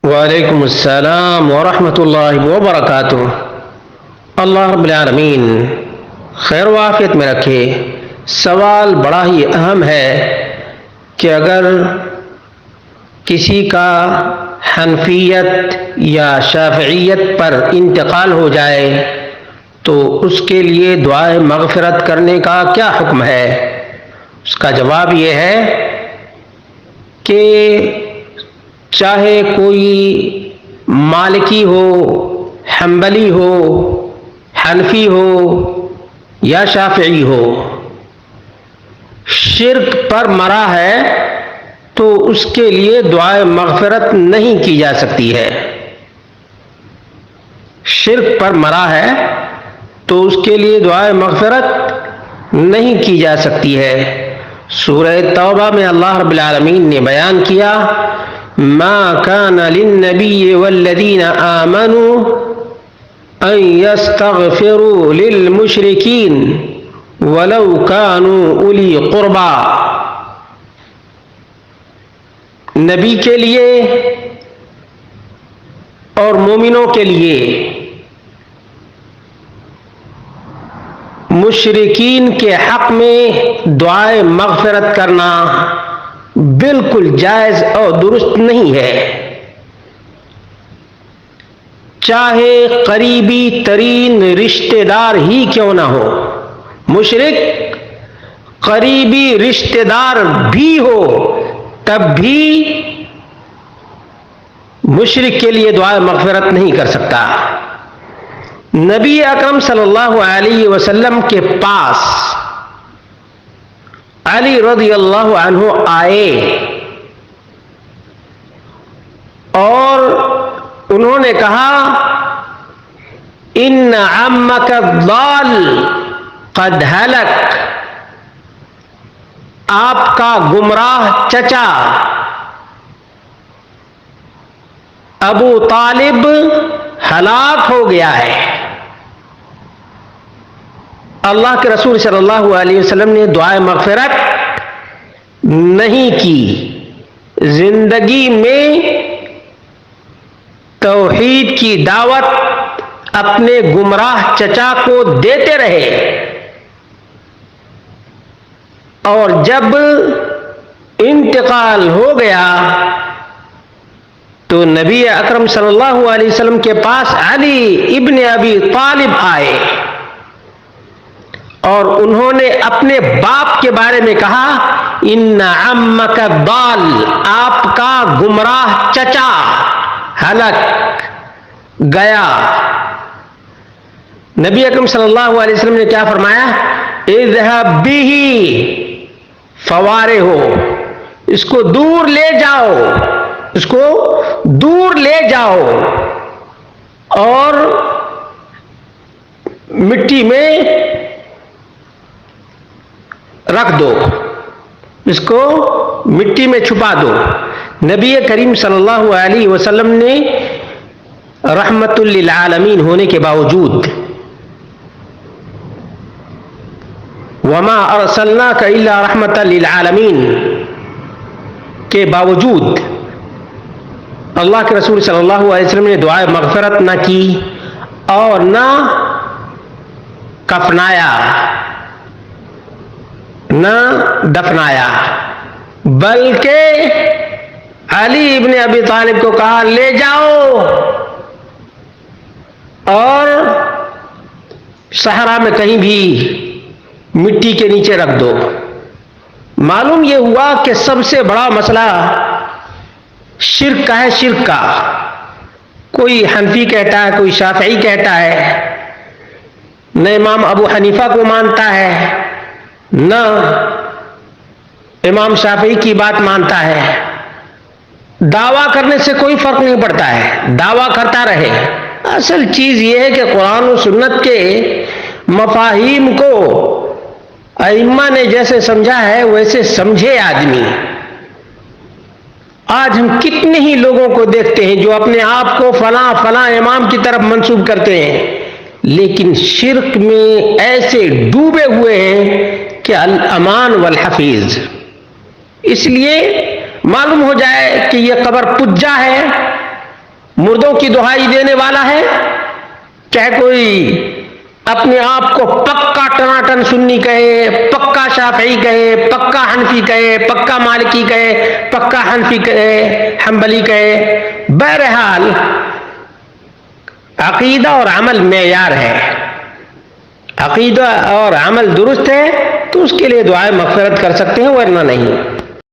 وعلیکم السلام ورحمۃ اللہ وبرکاتہ۔ اللہ رب العالمین خیر و عافیت میں رکھے۔ سوال بڑا ہی اہم ہے کہ اگر کسی کا حنفیت یا شافعیت پر انتقال ہو جائے تو اس کے لیے دعائے مغفرت کرنے کا کیا حکم ہے؟ اس کا جواب یہ ہے کہ چاہے کوئی مالکی ہو، حنبلی ہو، حنفی ہو یا شافعی ہو، شرک پر مرا ہے تو اس کے لیے دعائے مغفرت نہیں کی جا سکتی ہے۔ شرک پر مرا ہے تو اس کے لیے دعائے مغفرت نہیں کی جا سکتی ہے۔ سورہ توبہ میں اللہ رب العالمین نے بیان کیا، ما كان للنبي والذين آمنوا أن يستغفروا للمشركين ولو كانوا أولي قربى۔ نبی کے لیے اور مومنوں کے لیے مشرکین کے حق میں دعائے مغفرت کرنا بالکل جائز اور درست نہیں ہے، چاہے قریبی ترین رشتہ دار ہی کیوں نہ ہو۔ مشرک قریبی رشتہ دار بھی ہو تب بھی مشرک کے لیے دعائے مغفرت نہیں کر سکتا۔ نبی اکرم صلی اللہ علیہ وسلم کے پاس علی رضی اللہ عنہ آئے اور انہوں نے کہا، ان عمک الضال قد ہلک، آپ کا گمراہ چچا ابو طالب ہلاک ہو گیا ہے۔ اللہ کے رسول صلی اللہ علیہ وسلم نے دعائے مغفرت نہیں کی، زندگی میں توحید کی دعوت اپنے گمراہ چچا کو دیتے رہے، اور جب انتقال ہو گیا تو نبی اکرم صلی اللہ علیہ وسلم کے پاس علی ابن ابی طالب آئے اور انہوں نے اپنے باپ کے بارے میں کہا، ان عمک الضال، آپ کا گمراہ چچا ہلک گیا۔ نبی اکرم صلی اللہ علیہ وسلم نے کیا فرمایا؟ اذهب به، فوارے ہو، اس کو دور لے جاؤ، اس کو دور لے جاؤ اور مٹی میں رکھ دو، اس کو مٹی میں چھپا دو۔ نبی کریم صلی اللہ علیہ وسلم نے رحمت للعالمین ہونے کے باوجود، وما ارسلناک الا رحمت للعالمین کے باوجود اللہ کے رسول صلی اللہ علیہ وسلم نے دعائے مغفرت نہ کی اور نہ کفنایا نہ دفنایا، بلکہ علی ابن ابی طالب کو کہا، لے جاؤ اور صحرا میں کہیں بھی مٹی کے نیچے رکھ دو۔ معلوم یہ ہوا کہ سب سے بڑا مسئلہ شرک کا ہے، شرک کا۔ کوئی حنفی کہتا ہے، کوئی شافعی کہتا ہے، نہ امام ابو حنیفہ کو مانتا ہے نہ امام شافعی کی بات مانتا ہے۔ دعویٰ کرنے سے کوئی فرق نہیں پڑتا ہے، دعویٰ کرتا رہے۔ اصل چیز یہ ہے کہ قرآن و سنت کے مفاہیم کو ائمہ نے جیسے سمجھا ہے ویسے سمجھے آدمی۔ آج ہم کتنے ہی لوگوں کو دیکھتے ہیں جو اپنے آپ کو فلاں فلاں امام کی طرف منسوب کرتے ہیں، لیکن شرک میں ایسے ڈوبے ہوئے ہیں کہ الامان والحفیظ۔ اس لیے معلوم ہو جائے کہ یہ قبر پجا ہے مردوں کی دہائی دینے والا ہے، چاہے کوئی اپنے آپ کو پکا ٹناٹن سنی کہے، پکا شافعی کہے، پکا حنفی کہے، پکا مالکی کہے، پکا حنفی کہے، حنبلی کہے، بہرحال عقیدہ اور عمل معیار ہے، عقیدہ اور عمل درست ہے تو اس کے لیے دعائیں مغفرت کر سکتے ہیں ورنہ نہیں۔